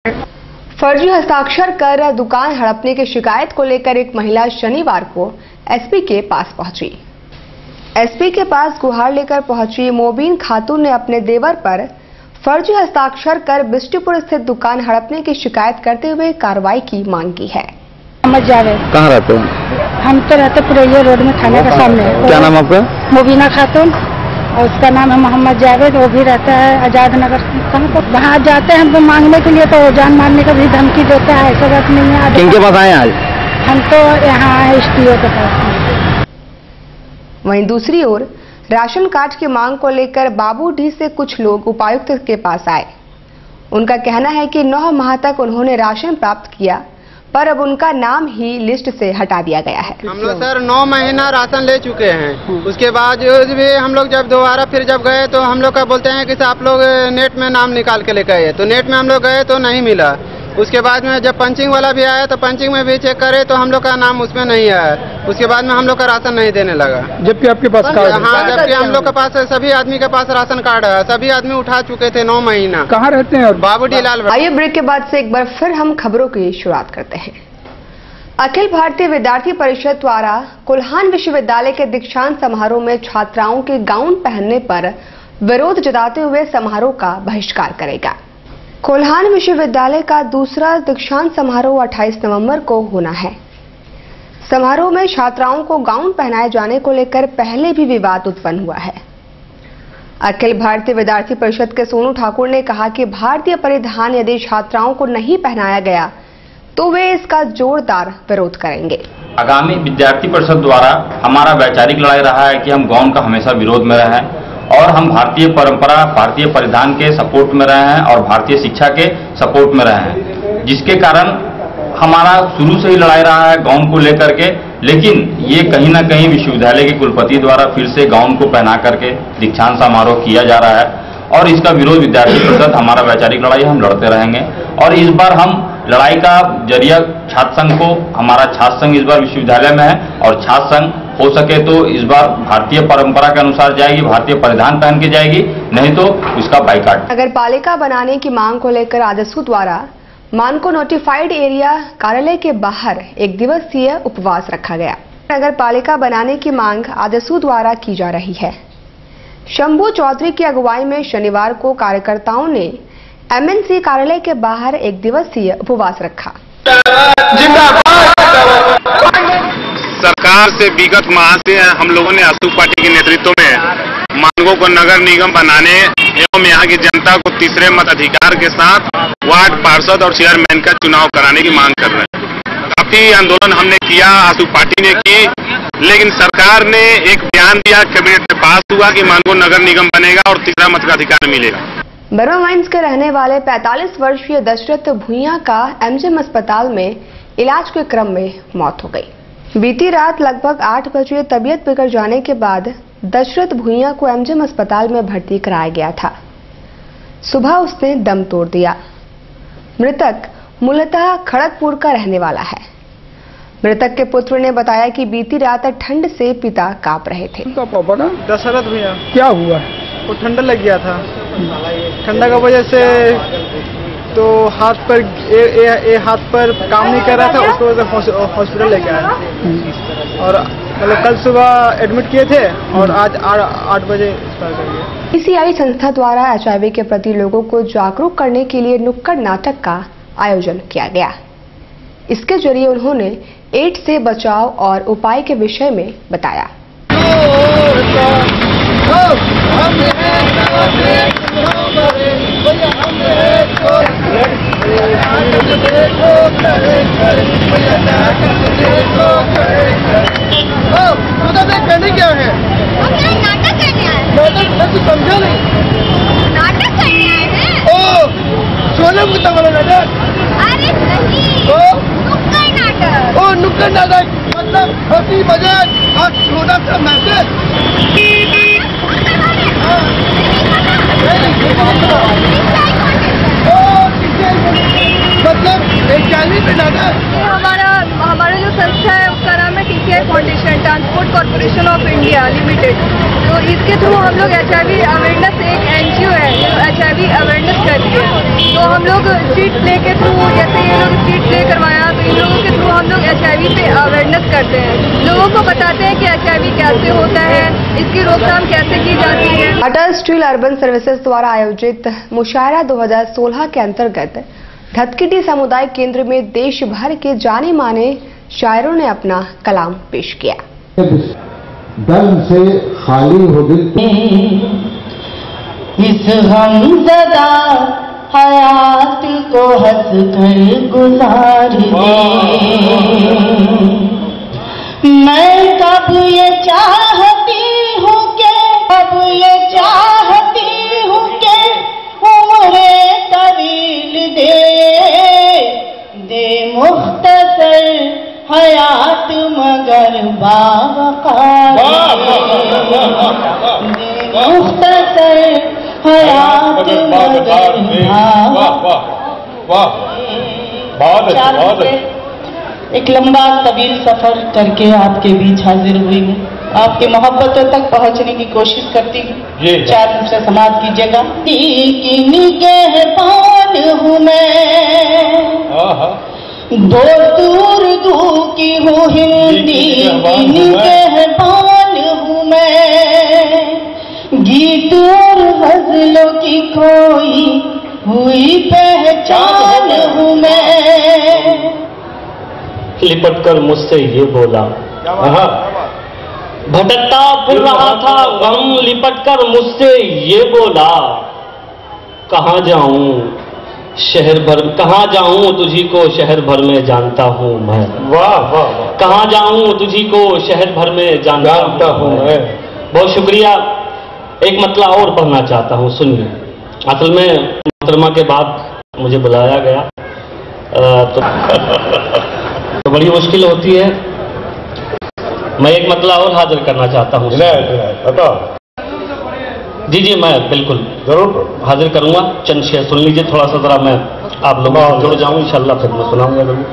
फर्जी हस्ताक्षर कर दुकान हड़पने की शिकायत को लेकर एक महिला शनिवार को एसपी के पास पहुंची। एसपी के पास गुहार लेकर पहुंची मोबीन खातून ने अपने देवर पर फर्जी हस्ताक्षर कर बिष्टुपुर स्थित दुकान हड़पने की शिकायत करते हुए कार्रवाई की मांग की है। मोहम्मद जावेद। कहाँ रहते हैं? हम तो रहते पुरैया रोड में, थाने के सामने। क्या नाम आपका? मोबीना खातून, और उसका नाम है मोहम्मद जावेद। वो भी रहता है आजाद नगर। कहाँ पर वहाँ जाते हैं हमको मांगने के लिए, तो जान मारने का भी धमकी देता है। ऐसा बात नहीं है। किनके पास आए आज? हम तो यहाँ एसटीओ के पास। वहीं दूसरी ओर राशन कार्ड की मांग को लेकर बाबूडीह से कुछ लोग उपायुक्त के पास आए। उनका कहना है कि 9 माह तक उन्होंने राशन प्राप्त किया, पर अब उनका नाम ही लिस्ट से हटा दिया गया है। हम लोग सर 9 महीना राशन ले चुके हैं। उसके बाद भी हम लोग जब दोबारा फिर जब गए तो हम लोग का बोलते हैं कि आप लोग नेट में नाम निकाल के लेके आए, तो नेट में हम लोग गए तो नहीं मिला। उसके बाद में जब पंचिंग वाला भी आया तो पंचिंग में भी चेक करे तो हम लोग का नाम उसमें नहीं आया। उसके बाद में हम लोग का राशन नहीं देने लगा। जबकि आपके पास कार्ड? हाँ, जबकि हम लोग के पास सभी आदमी के पास राशन कार्ड है। सभी आदमी उठा चुके थे 9 महीना। कहाँ रहते हैं? बाबूडीह लाल। आइए ब्रेक के बाद से एक बार फिर हम खबरों की शुरुआत करते हैं। अखिल भारतीय विद्यार्थी परिषद द्वारा कोल्हान विश्वविद्यालय के दीक्षांत समारोह में छात्राओं के गाउन पहनने पर विरोध जताते हुए समारोह का बहिष्कार करेगा। कोल्हान विश्वविद्यालय का दूसरा दीक्षांत समारोह 28 नवंबर को होना है। समारोह में छात्राओं को गाउन पहनाए जाने को लेकर पहले भी विवाद उत्पन्न हुआ है। अखिल भारतीय विद्यार्थी परिषद के सोनू ठाकुर ने कहा कि भारतीय परिधान यदि छात्राओं को नहीं पहनाया गया तो वे इसका जोरदार विरोध करेंगे। आगामी विद्यार्थी परिषद द्वारा हमारा वैचारिक लड़ाई रहा है कि हम गाउन का हमेशा विरोध में रहे हैं और हम भारतीय परंपरा, भारतीय परिधान के सपोर्ट में रहे हैं और भारतीय शिक्षा के सपोर्ट में रहे हैं, जिसके कारण हमारा शुरू से ही लड़ाई रहा है गाउन को लेकर के। लेकिन ये कहीं ना कहीं विश्वविद्यालय के कुलपति द्वारा फिर से गाउन को पहना करके दीक्षांत समारोह किया जा रहा है और इसका विरोध विद्यार्थी परिषद, हमारा वैचारिक लड़ाई हम लड़ते रहेंगे। और इस बार हम लड़ाई का जरिया छात्र संघ को, हमारा छात्र संघ इस बार विश्वविद्यालय में है और छात्र संघ हो सके तो इस बार भारतीय परंपरा के अनुसार जाएगी, भारतीय परिधान पहन के जाएगी, नहीं तो उसका बाइकाट। नगर पालिका बनाने की मांग को लेकर आजसू द्वारा मानको नोटिफाइड एरिया कार्यालय के बाहर 1 दिवसीय उपवास रखा गया। नगर पालिका बनाने की मांग आजसू द्वारा की जा रही है। शंभू चौधरी की अगुवाई में शनिवार को कार्यकर्ताओं ने एमएनसी कार्यालय के बाहर 1 दिवसीय उपवास रखा। सरकार से विगत माह से हम लोगों ने आजसू पार्टी के नेतृत्व में मांगों को नगर निगम बनाने एवं यहाँ की जनता को तीसरे मताधिकार के साथ वार्ड पार्षद और चेयरमैन का चुनाव कराने की मांग कर रहे हैं। काफी आंदोलन हमने किया, आजसू पार्टी ने की, लेकिन सरकार ने एक बयान दिया, कैबिनेट में पास हुआ कि मांगों नगर निगम बनेगा और तीसरा मताधिकार मिलेगा। बर्मा माइंस के रहने वाले 45 वर्षीय दशरथ भुइयां का एमजीएम अस्पताल में इलाज के क्रम में मौत हो गई। बीती रात लगभग 8 बजे तबीयत बिगड़ जाने के बाद दशरथ भुइयां को एमजीएम अस्पताल में भर्ती कराया गया था। सुबह उसने दम तोड़ दिया। मृतक मूलतः खड़गपुर का रहने वाला है। मृतक के पुत्र ने बताया कि बीती रात ठंड से पिता कांप रहे थे। दशरथ भुइयां। क्या हुआ? वो ठंडा लग गया था। ठंडा की वजह से तो हाथ पर हाथ पर काम नहीं कर रहा था, उसको हॉस्पिटल लेके आया और मतलब कल सुबह एडमिट किए थे और आज 8 बजे एक्सपायर कर गए। पीसीआई संस्था द्वारा एचआईवी के प्रति लोगों को जागरूक करने के लिए नुक्कड़ नाटक का आयोजन किया गया। इसके जरिए उन्होंने एड्स से बचाव और उपाय के विषय में बताया। क्या है? नाटक करने आए हैं। नाटक समझा नहीं? नाटक करने आए हैं। ओ सोने मुद्दा वाला नाटक? अरे नहीं, नुक्कड़ नाटक। ओ नुक्कड़ नाटक मतलब हंसी मजाक और छोटा सा मैसेज। मतलब एक चाली पे नाटक। हमारा जो संस्था है उसका नाम है TCI foundation, transport corporation of India limited, तो इसके थ्रू हम लोग HIV अवेयरनेस, एक NGO है जो HIV अवेयरनेस कर रही है। तो हम लोग स्ट्रीट प्ले के थ्रू, जैसे ये लोग स्ट्रीट प्ले करवाया, तो इन लोगों के थ्रू हम लोग HIV पे अवेयरनेस करते हैं, लोगों को बताते हैं कि HIV कैसे होता है, इसकी रोकथाम कैसे की जाती है। टाटा स्टील अर्बन सर्विसेज द्वारा आयोजित मुशायरा 2016 के अंतर्गत धतकीडी सामुदायिक केंद्र में देश भर के जाने माने शायरों ने अपना कलाम पेश किया। दर्द से खाली हो दिल, इस गमज़दा हयात को हंस कर गुजार दे। मैं कब ये चाहती हूँ के, कब ये चाहती हूँ के उम्रे तवील दे मुख्तसर हयात मगर बावकार दे मुख्तसर हयात मगर बावकार। एक लंबा तवील सफर करके आपके बीच हाजिर हुई हूँ, आपकी मोहब्बतों तक पहुँचने की कोशिश करती हूँ। चार मुझसे समाज कीजिएगा। की निगहबान हूँ मैं, दो दूर की हूँ हिंदी की निगहबान हूँ मैं, गीत और गजलों की कोई हुई पहचान हूँ मैं। लिपट कर मुझसे ये बोला, भटकता फिर रहा था गम, लिपट कर मुझसे ये बोला, कहाँ जाऊं शहर भर, कहाँ जाऊं तुझी को शहर भर में जानता हूँ मैं। वाह वाह, कहाँ जाऊं तुझी को शहर भर में जानता हूँ मैं। बहुत शुक्रिया। एक मतला और पढ़ना चाहता हूँ, सुनिए। असल में मोहतरमा के बाद मुझे बुलाया गया तो बड़ी मुश्किल होती है। मैं एक मतला और हाजिर करना चाहता हूँ। जी, मैं बिल्कुल जरूर हाजिर करूंगा। चंद शेर सुन लीजिए, थोड़ा सा जरा मैं आप लोगों से जुड़ जाऊं, इंशाल्लाह फिर मैं सुनाऊंगा जरूर।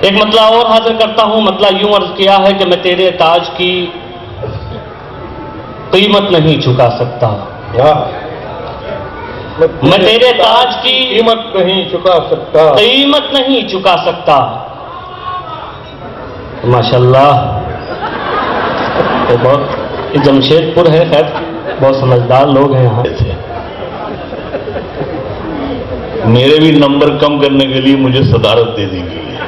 एक मतला और हाजिर करता हूं। मतला यूं अर्ज किया है कि मैं तेरे ताज की कीमत नहीं चुका सकता, मैं तेरे ताज की कीमत नहीं चुका सकता, कीमत नहीं चुका सकता। माशाल्लाह, तो बहुत जमशेदपुर है, खैर बहुत समझदार लोग हैं यहाँ। मेरे भी नंबर कम करने के लिए मुझे सदारत दे दी गई है।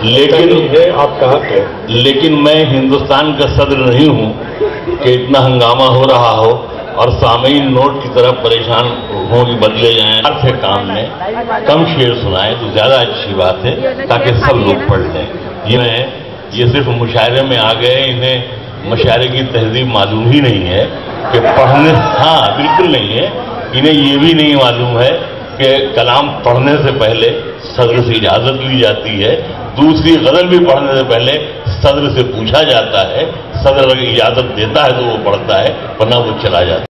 लेकिन आप कहाँ के? लेकिन मैं हिंदुस्तान का सदर नहीं हूँ कि इतना हंगामा हो रहा हो और सामईन नोट की तरफ परेशान हो कि बदले जाएं। से काम में कम शेर सुनाए तो ज्यादा अच्छी बात है, ताकि सब लोग पढ़ लें। ये सिर्फ मुशायरे में आ गए, इन्हें मुशायरे की तहजीब मालूम ही नहीं है कि पढ़ने, हाँ बिल्कुल नहीं है। इन्हें ये भी नहीं मालूम है कि कलाम पढ़ने से पहले सदर से इजाजत ली जाती है, दूसरी गजल भी पढ़ने से पहले सदर से पूछा जाता है, सदर अगर इजाजत देता है तो वो पढ़ता है, वरना वो चला जाता है।